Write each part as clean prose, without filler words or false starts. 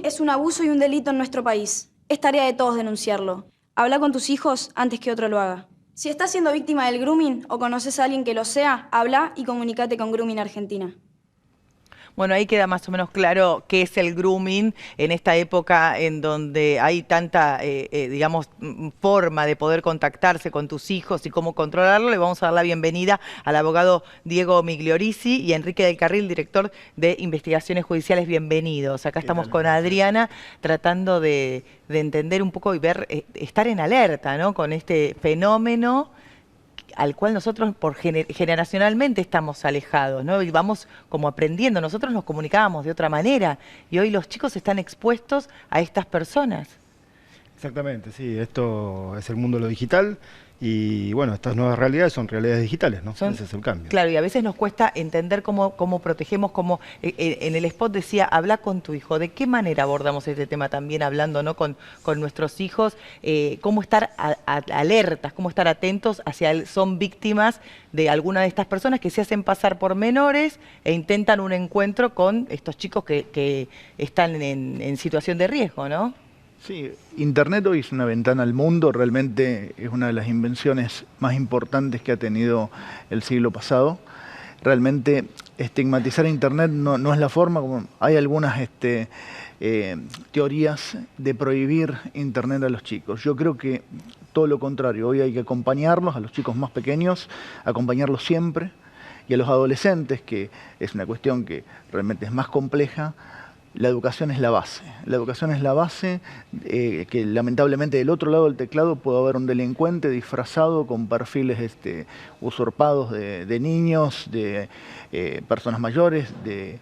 es un abuso y un delito en nuestro país. Es tarea de todos denunciarlo. Habla con tus hijos antes que otro lo haga. Si estás siendo víctima del grooming o conoces a alguien que lo sea, habla y comunícate con Grooming Argentina. Bueno, ahí queda más o menos claro qué es el grooming en esta época en donde hay tanta, digamos, forma de poder contactarse con tus hijos y cómo controlarlo. Le vamos a dar la bienvenida al abogado Diego Migliorisi y a Enrique del Carril, director de Investigaciones Judiciales. Bienvenidos. Acá estamos con Adriana tratando de entender un poco y ver, estar en alerta, ¿no?, con este fenómeno al cual nosotros generacionalmente estamos alejados, ¿no? Y vamos como aprendiendo. Nosotros nos comunicábamos de otra manera y hoy los chicos están expuestos a estas personas. Exactamente, sí. Esto es el mundo de lo digital y, bueno, estas nuevas realidades son realidades digitales, ¿no? Ese es el cambio. Claro, y a veces nos cuesta entender cómo protegemos, como en el spot decía, habla con tu hijo. ¿De qué manera abordamos este tema también hablando, ¿no?, con nuestros hijos? ¿Cómo estar alertas, cómo estar atentos hacia son víctimas de alguna de estas personas que se hacen pasar por menores e intentan un encuentro con estos chicos que están en situación de riesgo, ¿no? Sí, Internet hoy es una ventana al mundo, realmente es una de las invenciones más importantes que ha tenido el siglo pasado. Realmente estigmatizar Internet no es la forma, como hay algunas teorías de prohibir Internet a los chicos. Yo creo que todo lo contrario, hoy hay que acompañarlos, a los chicos más pequeños, acompañarlos siempre, y a los adolescentes, que es una cuestión que realmente es más compleja. La educación es la base. La educación es la base, que lamentablemente del otro lado del teclado puede haber un delincuente disfrazado con perfiles usurpados de niños, de personas mayores, de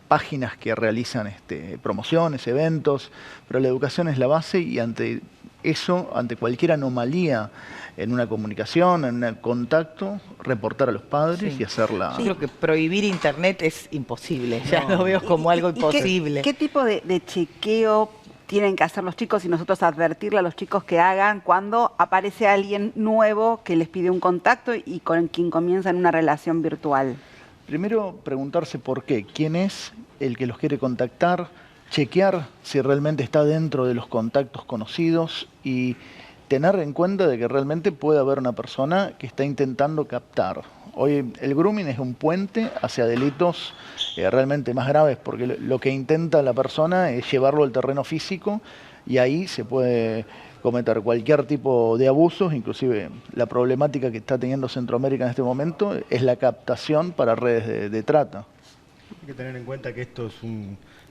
páginas que realizan promociones, eventos, pero la educación es la base y ante eso, ante cualquier anomalía en una comunicación, en un contacto, reportar a los padres y hacerla. Yo creo que prohibir Internet es imposible, ya lo veo como algo imposible. ¿Qué tipo de chequeo tienen que hacer los chicos y nosotros advertirle a los chicos que hagan cuando aparece alguien nuevo que les pide un contacto y con quien comienzan una relación virtual? Primero, preguntarse por qué, quién es el que los quiere contactar, chequear si realmente está dentro de los contactos conocidos y tener en cuenta de que realmente puede haber una persona que está intentando captar. Hoy el grooming es un puente hacia delitos realmente más graves, porque lo que intenta la persona es llevarlo al terreno físico y ahí se puede cometer cualquier tipo de abusos, inclusive la problemática que está teniendo Centroamérica en este momento es la captación para redes de trata. Hay que tener en cuenta que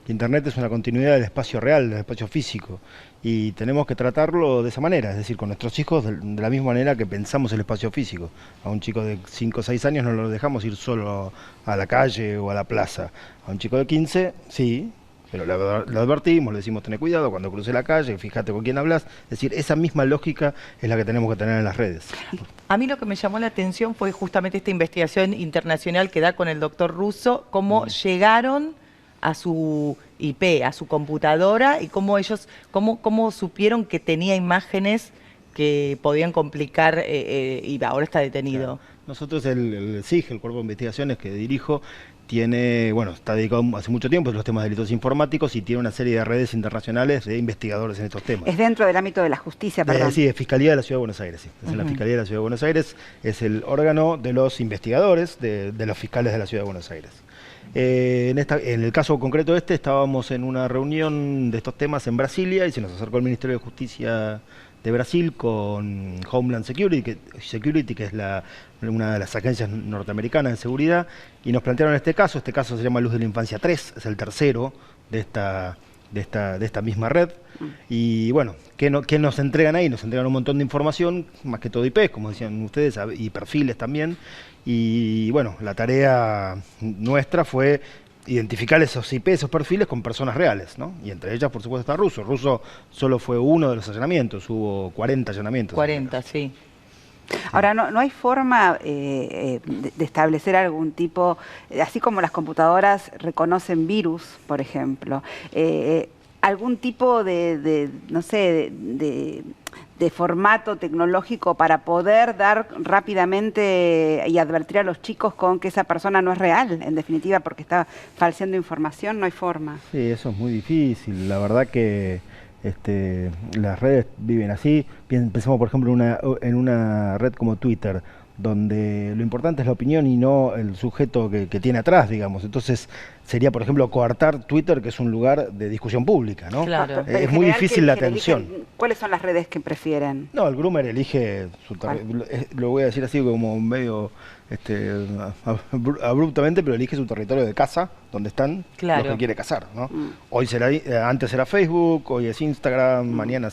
Internet es una continuidad del espacio real, del espacio físico, y tenemos que tratarlo de esa manera, es decir, con nuestros hijos de la misma manera que pensamos el espacio físico. A un chico de 5 o 6 años no lo dejamos ir solo a la calle o a la plaza. A un chico de 15, sí, pero lo advertimos, le decimos tené cuidado cuando cruce la calle, fíjate con quién hablas. Es decir, esa misma lógica es la que tenemos que tener en las redes. A mí lo que me llamó la atención fue justamente esta investigación internacional que da con el doctor Russo, cómo llegaron a su IP, a su computadora, y cómo ellos, cómo supieron que tenía imágenes que podían complicar y ahora está detenido. Claro. Nosotros el SIG, el Cuerpo de Investigaciones que dirijo, está dedicado hace mucho tiempo a los temas de delitos informáticos y tiene una serie de redes internacionales de investigadores en estos temas. Es dentro del ámbito de la justicia, perdón. Sí, es Fiscalía de la Ciudad de Buenos Aires, sí. Es en la Fiscalía de la Ciudad de Buenos Aires, es el órgano de los investigadores de los fiscales de la Ciudad de Buenos Aires. En el caso concreto estábamos en una reunión de estos temas en Brasilia y se nos acercó el Ministerio de Justicia de Brasil con Homeland Security, que es una de las agencias norteamericanas de seguridad, y nos plantearon este caso se llama Luz de la Infancia 3, es el tercero de esta misma red. Y bueno, ¿qué nos entregan ahí? Nos entregan un montón de información, más que todo IPs, como decían ustedes, y perfiles también. Y bueno, la tarea nuestra fue identificar esos IP, esos perfiles con personas reales, ¿no? Y entre ellas, por supuesto, está Russo. Russo solo fue uno de los allanamientos, hubo 40 allanamientos. 40, sí. Ahora, ¿no hay forma de establecer algún tipo, así como las computadoras reconocen virus, por ejemplo, algún tipo no sé, de formato tecnológico para poder dar rápidamente y advertir a los chicos con que esa persona no es real, en definitiva, porque está falseando información? No hay forma. Sí, eso es muy difícil. La verdad que las redes viven así. Pensemos, por ejemplo, en una red como Twitter, donde lo importante es la opinión y no el sujeto que tiene atrás, digamos. Entonces, sería, por ejemplo, coartar Twitter, que es un lugar de discusión pública, ¿no? Claro. Es muy difícil la atención. ¿Cuáles son las redes que prefieren? No, el groomer elige su lo voy a decir así como medio abruptamente, pero elige su territorio de casa, donde están los que quiere cazar, ¿no? Hoy antes era Facebook, hoy es Instagram, mañana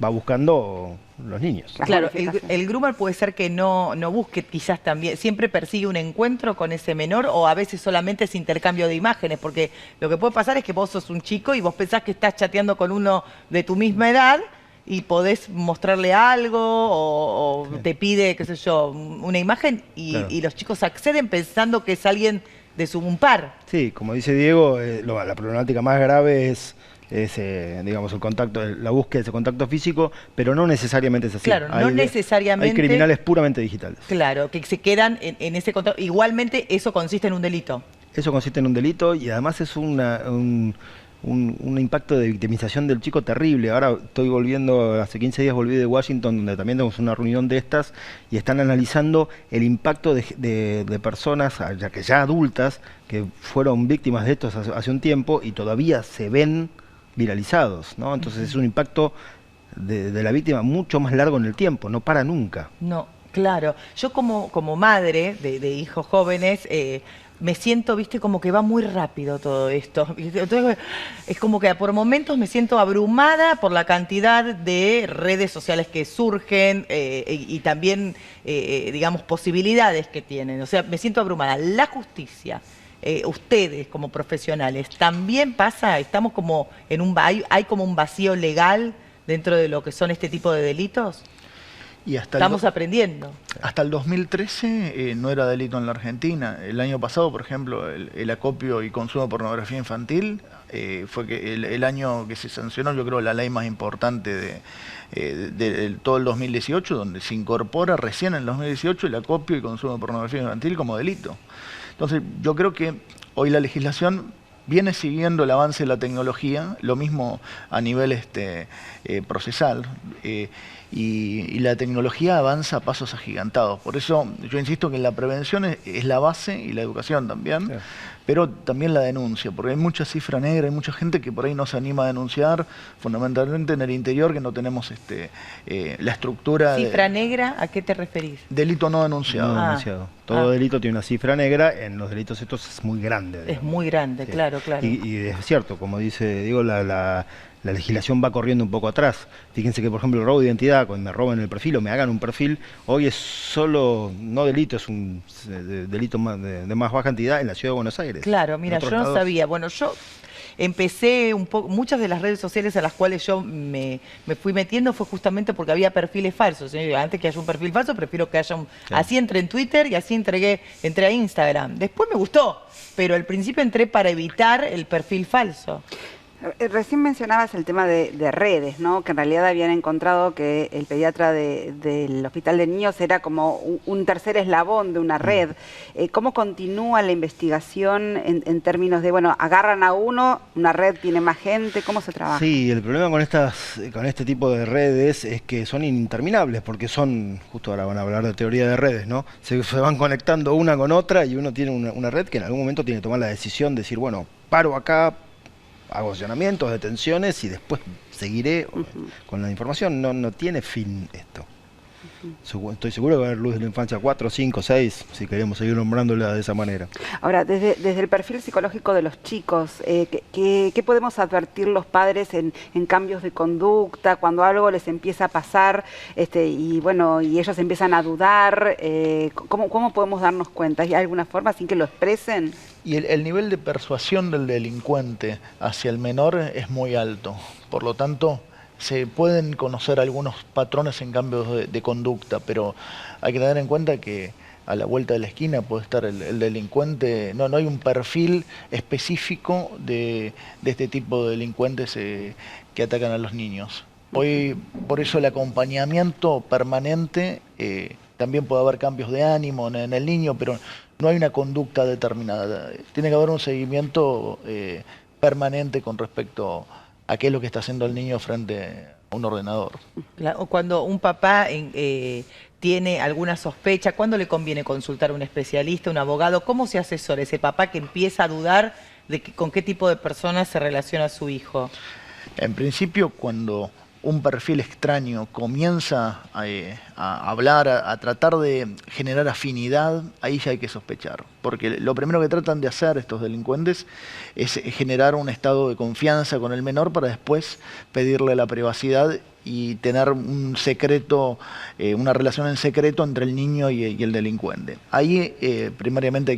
va buscando los niños. Claro, el groomer puede ser que no busque quizás también, siempre persigue un encuentro con ese menor, o a veces solamente es intercambio de imágenes, porque lo que puede pasar es que vos sos un chico y vos pensás que estás chateando con uno de tu misma edad y podés mostrarle algo o te pide, qué sé yo, una imagen y los chicos acceden pensando que es alguien de su par. Sí, como dice Diego, la problemática más grave es digamos, el contacto, la búsqueda de ese contacto físico, pero no necesariamente es así. Claro, no necesariamente. Hay criminales puramente digitales. Claro, que se quedan en ese contacto. Igualmente eso consiste en un delito. Eso consiste en un delito y además es un impacto de victimización del chico terrible. Ahora estoy volviendo, hace 15 días volví de Washington, donde también tenemos una reunión de estas, y están analizando el impacto de personas, ya adultas, que fueron víctimas de esto hace un tiempo y todavía se ven viralizados, ¿no? Entonces es un impacto de la víctima mucho más largo en el tiempo, no para nunca. No, claro. Yo como madre de hijos jóvenes, me siento, viste, como que va muy rápido todo esto. Entonces, es como que por momentos me siento abrumada por la cantidad de redes sociales que surgen y también, digamos, posibilidades que tienen. O sea, me siento abrumada. La justicia, ustedes como profesionales, ¿también pasa? ¿Estamos como en hay como un vacío legal dentro de lo que son este tipo de delitos? Y estamos aprendiendo. Hasta el 2013 no era delito en la Argentina. El año pasado, por ejemplo, el acopio y consumo de pornografía infantil fue que el año que se sancionó, yo creo, la ley más importante de todo el 2018, donde se incorpora recién en el 2018 el acopio y consumo de pornografía infantil como delito. Entonces, yo creo que hoy la legislación viene siguiendo el avance de la tecnología, lo mismo a nivel procesal, y la tecnología avanza a pasos agigantados. Por eso yo insisto que la prevención es la base y la educación también, pero también la denuncia, porque hay mucha cifra negra, hay mucha gente que por ahí no se anima a denunciar, fundamentalmente en el interior, que no tenemos la estructura. ¿Cifra negra? ¿A qué te referís? Delito no denunciado. No denunciado. Todo delito tiene una cifra negra, en los delitos estos es muy grande. Digamos. Es muy grande, claro. Y es cierto, como dice Diego, la legislación va corriendo un poco atrás. Fíjense que, por ejemplo, el robo de identidad, cuando me roban el perfil o me hagan un perfil, hoy es solo, no delito, es un delito de más baja entidad en la Ciudad de Buenos Aires. Claro, mira, yo no sabía. Bueno, yo empecé un poco, muchas de las redes sociales a las cuales yo me fui metiendo fue justamente porque había perfiles falsos. Antes que haya un perfil falso, prefiero que haya un... Claro. Así entré en Twitter y así entré a Instagram. Después me gustó, pero al principio entré para evitar el perfil falso. Recién mencionabas el tema de redes, ¿no? Que en realidad habían encontrado que el pediatra del Hospital de Niños era como un tercer eslabón de una red. ¿Cómo continúa la investigación en términos de, bueno, agarran a uno, una red tiene más gente? ¿Cómo se trabaja? Sí, el problema con este tipo de redes es que son interminables, porque son, justo ahora van a hablar de teoría de redes, ¿no? Se van conectando una con otra y uno tiene una red que en algún momento tiene que tomar la decisión de decir, bueno, paro acá, hago allanamientos, detenciones y después seguiré con la información. No tiene fin esto. Estoy seguro que va a haber Luz de la Infancia 4, 5, 6, si queremos seguir nombrándola de esa manera. Ahora, desde el perfil psicológico de los chicos, ¿qué podemos advertir los padres en cambios de conducta, cuando algo les empieza a pasar y ellos empiezan a dudar? ¿Cómo podemos darnos cuenta? ¿Hay alguna forma sin que lo expresen? Y el nivel de persuasión del delincuente hacia el menor es muy alto. Por lo tanto, se pueden conocer algunos patrones en cambios de conducta, pero hay que tener en cuenta que a la vuelta de la esquina puede estar el delincuente. No, no hay un perfil específico de este tipo de delincuentes que atacan a los niños. Hoy, por eso el acompañamiento permanente, también puede haber cambios de ánimo en el niño, pero no hay una conducta determinada. Tiene que haber un seguimiento permanente con respecto a qué es lo que está haciendo el niño frente a un ordenador. Cuando un papá tiene alguna sospecha, ¿cuándo le conviene consultar a un especialista, un abogado? ¿Cómo se asesora ese papá que empieza a dudar de con qué tipo de personas se relaciona su hijo? En principio, cuando un perfil extraño comienza a hablar, a tratar de generar afinidad, ahí ya hay que sospechar. Porque lo primero que tratan de hacer estos delincuentes es generar un estado de confianza con el menor para después pedirle la privacidad y tener un secreto, una relación en secreto entre el niño y el delincuente. Ahí primariamente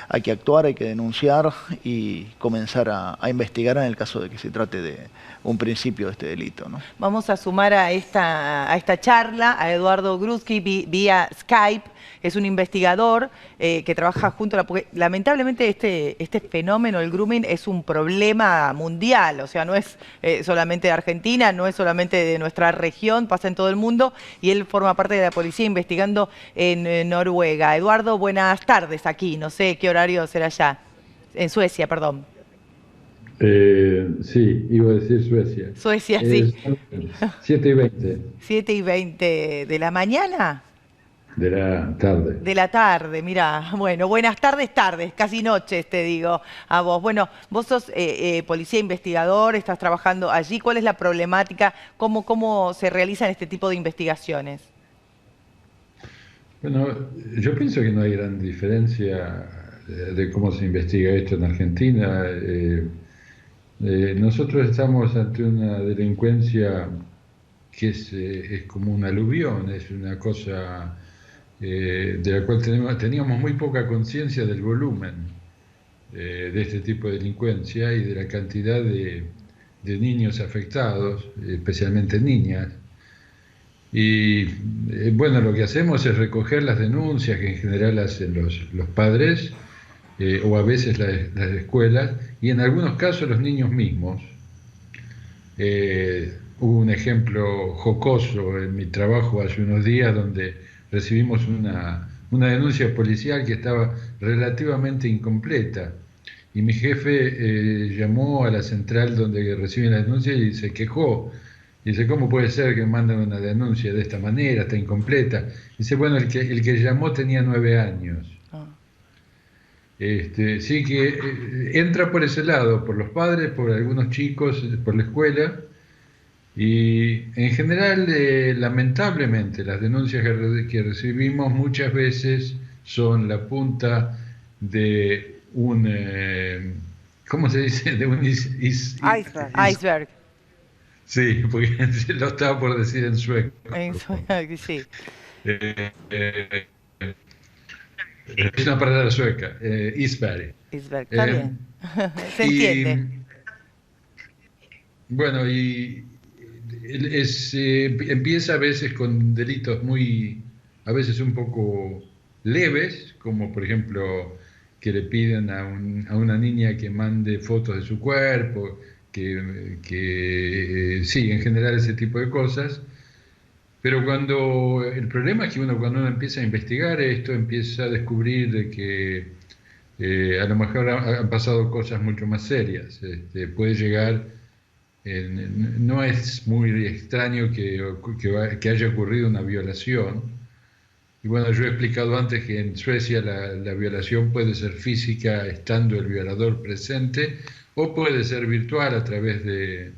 hay que actuar, hay que denunciar y comenzar a investigar en el caso de que se trate de un principio de este delito, ¿no? Vamos a sumar a esta charla a Eduardo Gruski vía Skype. Es un investigador que trabaja junto a la... Porque lamentablemente este fenómeno, el grooming, es un problema mundial. O sea, no es solamente de Argentina, no es solamente de nuestra región, pasa en todo el mundo. Y él forma parte de la policía investigando en Noruega. Eduardo, buenas tardes aquí. No sé qué horario será allá. En Suecia, perdón. Sí, iba a decir Suecia. Suecia, sí. 7:20. 7:20 de la mañana. De la tarde. De la tarde, mira. Bueno, buenas tardes, casi noches, te digo a vos. Bueno, vos sos policía investigador, estás trabajando allí. ¿Cuál es la problemática? ¿Cómo se realizan este tipo de investigaciones? Bueno, yo pienso que no hay gran diferencia de cómo se investiga esto en Argentina. Nosotros estamos ante una delincuencia que es como un aluvión, es una cosa de la cual teníamos muy poca conciencia del volumen de este tipo de delincuencia y de la cantidad de niños afectados, especialmente niñas. Y bueno, lo que hacemos es recoger las denuncias que en general hacen los padres o a veces las escuelas y en algunos casos los niños mismos. Hubo un ejemplo jocoso en mi trabajo hace unos días donde recibimos una denuncia policial que estaba relativamente incompleta y mi jefe llamó a la central donde reciben la denuncia y se quejó. Dice, ¿cómo puede ser que mandan una denuncia de esta manera, está incompleta? Dice, bueno, el que llamó tenía 9 años. Sí que entra por ese lado, por los padres, por algunos chicos, por la escuela. Y en general, lamentablemente, las denuncias que recibimos muchas veces son la punta de un, ¿cómo se dice? De un iceberg. Sí, porque lo estaba por decir en sueco. En sueco, sí. Es una palabra sueca, isberg. Isberg, está bien. Se entiende. Bueno, y empieza a veces con delitos a veces un poco leves, como por ejemplo que le piden a una niña que mande fotos de su cuerpo, sí, en general ese tipo de cosas. Pero el problema es que cuando uno empieza a investigar esto, empieza a descubrir de que a lo mejor han pasado cosas mucho más serias. Puede llegar, no es muy extraño que haya ocurrido una violación. Y bueno, yo he explicado antes que en Suecia la violación puede ser física estando el violador presente o puede ser virtual a través de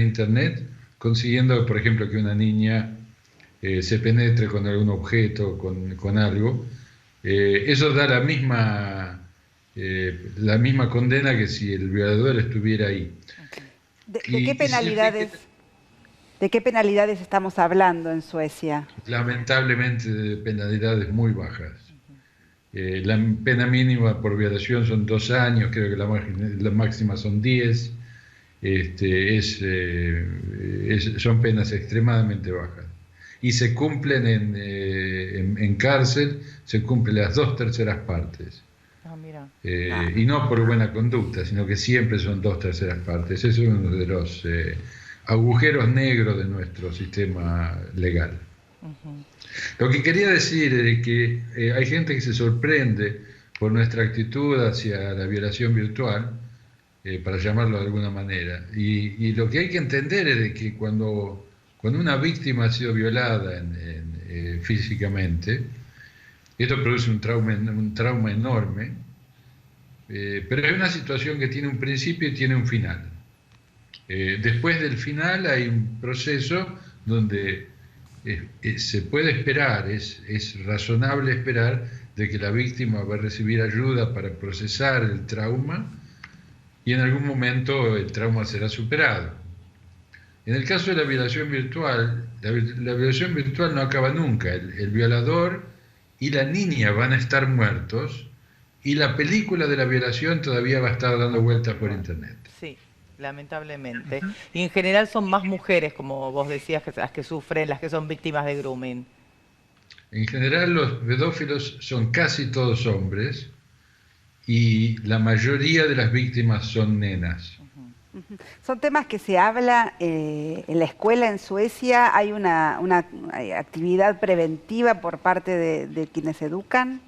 Internet, consiguiendo, por ejemplo, que una niña se penetre con algún objeto, con algo. Eso da la misma condena que si el violador estuviera ahí. ¿De qué penalidades estamos hablando en Suecia? Lamentablemente de penalidades muy bajas. La pena mínima por violación son 2 años, creo que la máxima son 10. Son penas extremadamente bajas. y se cumplen en cárcel, se cumplen las 2/3 partes. Mira. Y no por buena conducta, sino que siempre son 2/3 partes. Eso es uno de los agujeros negros de nuestro sistema legal. Lo que quería decir es que hay gente que se sorprende por nuestra actitud hacia la violación virtual, para llamarlo de alguna manera. Y lo que hay que entender es de que cuando una víctima ha sido violada físicamente, esto produce un trauma enorme, pero es una situación que tiene un principio y tiene un final. Después del final hay un proceso donde se puede esperar, es razonable esperar de que la víctima va a recibir ayuda para procesar el trauma y en algún momento el trauma será superado. En el caso de la violación virtual, la violación virtual no acaba nunca. El violador y la niña van a estar muertos y la película de la violación todavía va a estar dando vueltas por internet. Sí, lamentablemente. Y en general son más mujeres, como vos decías, las que sufren, las que son víctimas de grooming. En general los pedófilos son casi todos hombres y la mayoría de las víctimas son nenas. Son temas que se habla en la escuela en Suecia. ¿Hay una actividad preventiva por parte de quienes educan?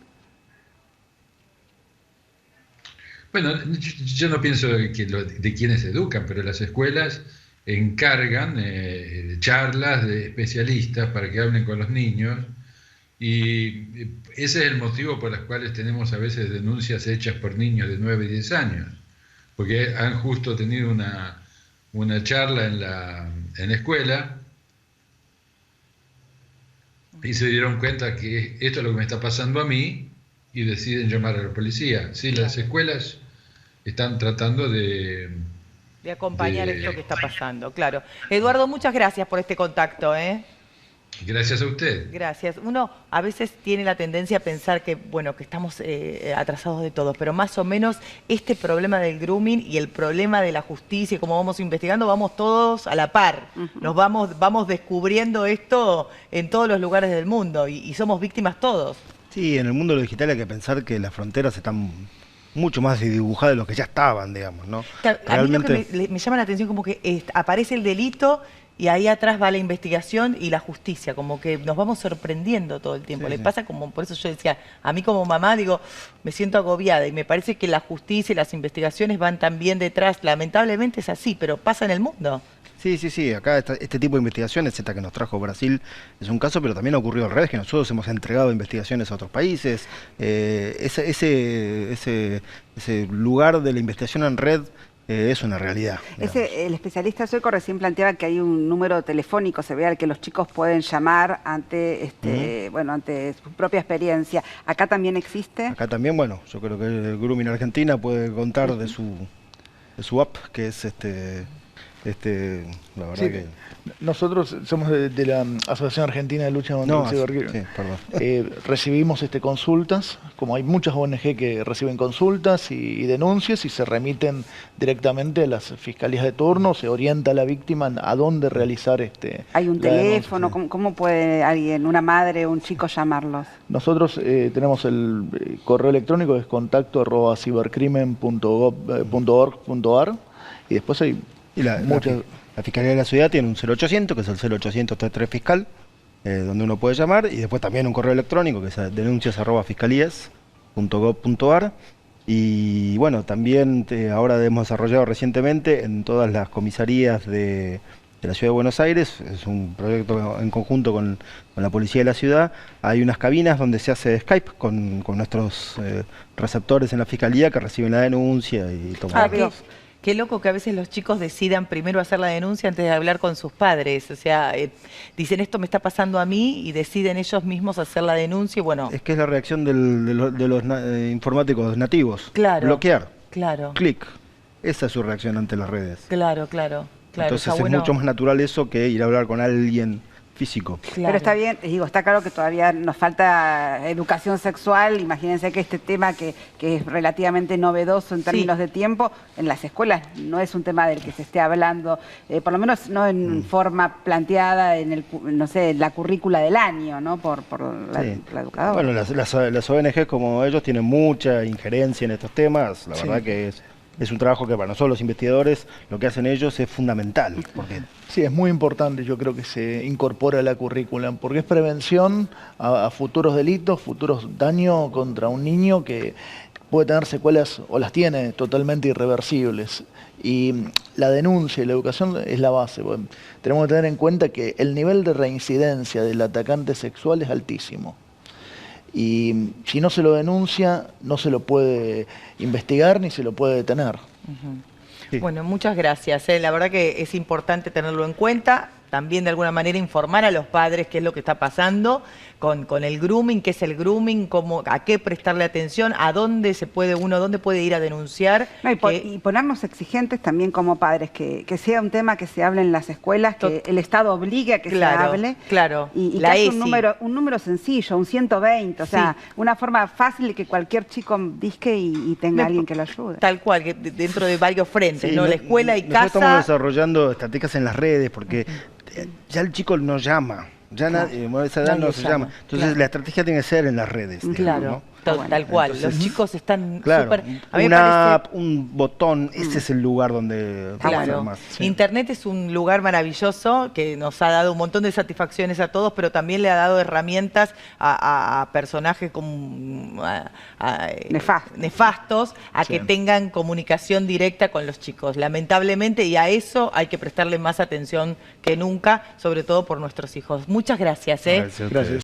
Bueno, yo no pienso de quienes educan, pero las escuelas encargan charlas de especialistas para que hablen con los niños, y ese es el motivo por el cual tenemos a veces denuncias hechas por niños de 9 y 10 años, porque han justo tenido una charla en la escuela y se dieron cuenta que esto es lo que me está pasando a mí y deciden llamar a la policía. Sí, las escuelas están tratando de acompañar esto que está pasando, claro. Eduardo, muchas gracias por este contacto, Gracias a usted. Gracias. Uno a veces tiene la tendencia a pensar que, bueno, que estamos atrasados de todos, pero más o menos este problema del grooming y el problema de la justicia, y como vamos investigando, vamos todos a la par. Nos vamos descubriendo esto en todos los lugares del mundo y somos víctimas todos. Sí, en el mundo digital hay que pensar que las fronteras están mucho más dibujadas de lo que ya estaban, digamos, ¿no? Claro, realmente... A mí lo que me llama la atención como que aparece el delito y ahí atrás va la investigación y la justicia, como que nos vamos sorprendiendo todo el tiempo. Le pasa como, por eso yo decía, a mí como mamá, digo, me siento agobiada y me parece que la justicia y las investigaciones van también detrás. Lamentablemente es así, pero pasa en el mundo. Sí, acá este tipo de investigaciones, esta que nos trajo Brasil, es un caso, pero también ocurrió al revés, que nosotros hemos entregado investigaciones a otros países. Ese lugar de la investigación en red es una realidad. El especialista sueco recién planteaba que hay un número telefónico, se ve al que los chicos pueden llamar ante ante su propia experiencia. ¿Acá también existe? Acá también, bueno, yo creo que el Grooming Argentina puede contar de su app, que es la verdad que... Nosotros somos de la Asociación Argentina de Lucha contra el Cibercrimen. Sí, perdón. Recibimos consultas, como hay muchas ONG que reciben consultas y denuncias y se remiten directamente a las fiscalías de turno, se orienta a la víctima a dónde realizar ¿Hay un teléfono? ¿Cómo puede alguien, una madre o un chico llamarlos? Nosotros tenemos el correo electrónico, es contacto@cibercrimen.gov.ar y después hay muchas... La Fiscalía de la Ciudad tiene un 0800, que es el 0800-33 fiscal, donde uno puede llamar, y después también un correo electrónico, que es denuncias@fiscalías.gov.ar. Y bueno, también ahora hemos desarrollado recientemente en todas las comisarías de la Ciudad de Buenos Aires, es un proyecto en conjunto con la Policía de la Ciudad, hay unas cabinas donde se hace Skype con nuestros receptores en la Fiscalía que reciben la denuncia y toman... Qué loco que a veces los chicos decidan primero hacer la denuncia antes de hablar con sus padres. O sea, dicen esto me está pasando a mí y deciden ellos mismos hacer la denuncia y bueno... Es que es la reacción de los informáticos nativos. Claro. Bloquear. Claro. Clic. Esa es su reacción ante las redes. Claro. Entonces es mucho más natural eso que ir a hablar con alguien físico. Claro. Pero está bien, digo, está claro que todavía nos falta educación sexual. Imagínense que este tema que es relativamente novedoso en términos de tiempo, en las escuelas no es un tema del que se esté hablando, por lo menos no en forma planteada en el, no sé, en la currícula del año, ¿no? Por la educadora. Bueno, las ONG como ellos tienen mucha injerencia en estos temas. La verdad que es un trabajo que para nosotros los investigadores, lo que hacen ellos es fundamental. Porque Sí, es muy importante, yo creo que se incorpore a la currícula, porque es prevención a futuros delitos, futuros daños contra un niño que puede tener secuelas o las tiene totalmente irreversibles. Y la denuncia y la educación es la base. Bueno, tenemos que tener en cuenta que el nivel de reincidencia del atacante sexual es altísimo. Y si no se lo denuncia, no se lo puede investigar ni se lo puede detener. Sí. Bueno, muchas gracias. La verdad que es importante tenerlo en cuenta. También de alguna manera informar a los padres qué es lo que está pasando con el grooming, qué es el grooming, a qué prestarle atención, a dónde dónde puede ir a denunciar. No, y ponernos exigentes también como padres, que sea un tema que se hable en las escuelas, que el Estado obligue a que se hable. Claro, Y la que haya ESI. un número sencillo, un 120, o sea, una forma fácil de que cualquier chico disque y tenga alguien que lo ayude. Tal cual, que dentro de varios frentes, Sí, ¿no? La escuela y nosotros casa. estamos desarrollando estrategias en las redes porque ya el chico no llama, ya a esa edad Nadie no se llama, llama. Entonces claro. la estrategia tiene que ser en las redes. digamos, Claro, ¿no? tal cual. Entonces, Los chicos están claro, súper... A mí me una parece... app, un botón, ese es el lugar donde vamos a hacer Claro, más. Internet es un lugar maravilloso que nos ha dado un montón de satisfacciones a todos, pero también le ha dado herramientas a personajes nefastos a que tengan comunicación directa con los chicos, lamentablemente, y a eso hay que prestarle más atención que nunca, sobre todo por nuestros hijos. Muchas gracias. Gracias a ustedes.